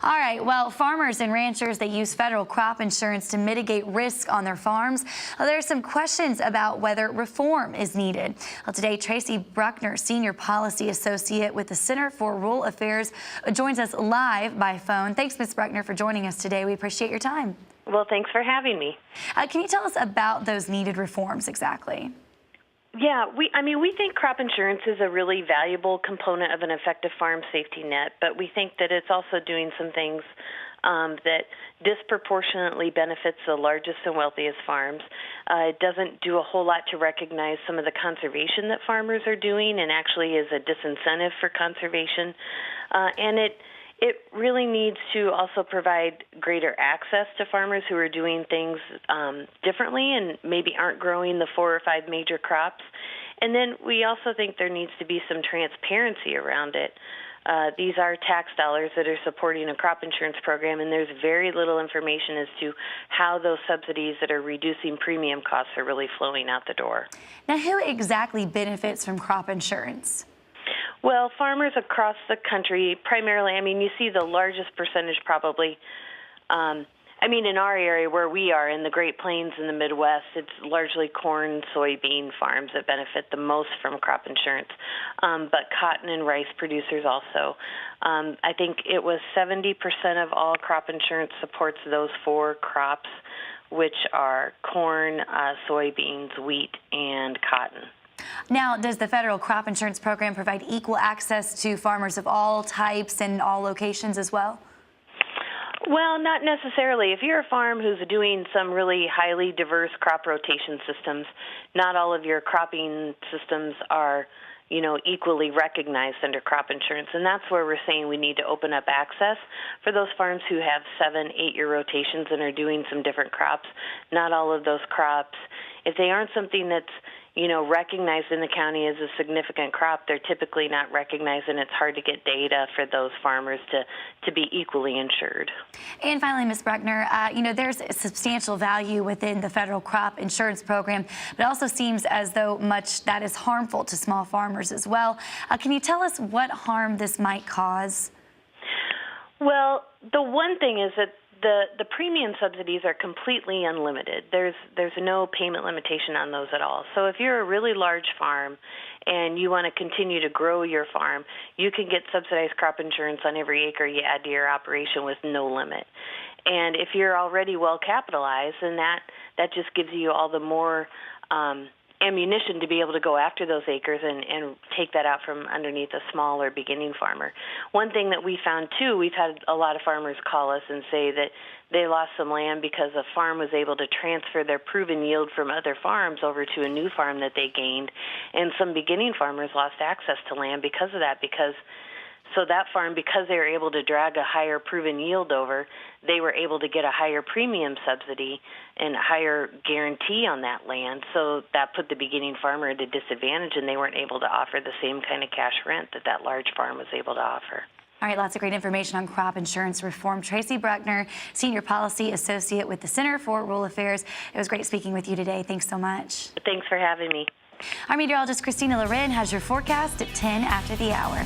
All right, well, farmers and ranchers, they use federal crop insurance to mitigate risk on their farms. Well, there are some questions about whether reform is needed. Well, today, Traci Bruckner, Senior Policy Associate with the Center for Rural Affairs, joins us live by phone. Thanks, Ms. Bruckner, for joining us today. We appreciate your time. Well, thanks for having me. Can you tell us about those needed reforms exactly? Yeah, we think crop insurance is a really valuable component of an effective farm safety net, but we think that it's also doing some things that disproportionately benefits the largest and wealthiest farms. It doesn't do a whole lot to recognize some of the conservation that farmers are doing, and actually is a disincentive for conservation. And it really needs to also provide greater access to farmers who are doing things differently and maybe aren't growing the 4 or 5 major crops. And then we also think there needs to be some transparency around it. These are tax dollars that are supporting a crop insurance program, and there's very little information as to how those subsidies that are reducing premium costs are really flowing out the door. Now, who exactly benefits from crop insurance? Well, farmers across the country, primarily, you see the largest percentage probably, in our area where we are, in the Great Plains in the Midwest, it's largely corn, soybean farms that benefit the most from crop insurance, but cotton and rice producers also. I think it was 70% of all crop insurance supports those 4 crops, which are corn, soybeans, wheat, and cotton. Now, does the federal crop insurance program provide equal access to farmers of all types and all locations as well? Well, not necessarily. If you're a farm who's doing some really highly diverse crop rotation systems, not all of your cropping systems are, equally recognized under crop insurance. And that's where we're saying we need to open up access for those farms who have 7, 8-year rotations and are doing some different crops. Not all of those crops, if they aren't something that's recognized in the county as a significant crop, they're typically not recognized, and it's hard to get data for those farmers to be equally insured. And finally, Ms. Bruckner, there's a substantial value within the federal crop insurance program, but it also seems as though much that is harmful to small farmers as well. Can you tell us what harm this might cause? Well, the one thing is that the premium subsidies are completely unlimited. There's no payment limitation on those at all. So if you're a really large farm and you want to continue to grow your farm, you can get subsidized crop insurance on every acre you add to your operation with no limit. And if you're already well capitalized, then that just gives you all the more ammunition to be able to go after those acres and take that out from underneath a small or beginning farmer. One thing that we found too, we've had a lot of farmers call us and say that they lost some land because a farm was able to transfer their proven yield from other farms over to a new farm that they gained, and some beginning farmers lost access to land because of that, so that farm, because they were able to drag a higher proven yield over, they were able to get a higher premium subsidy and a higher guarantee on that land. So that put the beginning farmer at a disadvantage, and they weren't able to offer the same kind of cash rent that large farm was able to offer. All right, lots of great information on crop insurance reform. Traci Bruckner, Senior Policy Associate with the Center for Rural Affairs. It was great speaking with you today. Thanks so much. Thanks for having me. Our meteorologist Christina Loren has your forecast at 10 after the hour.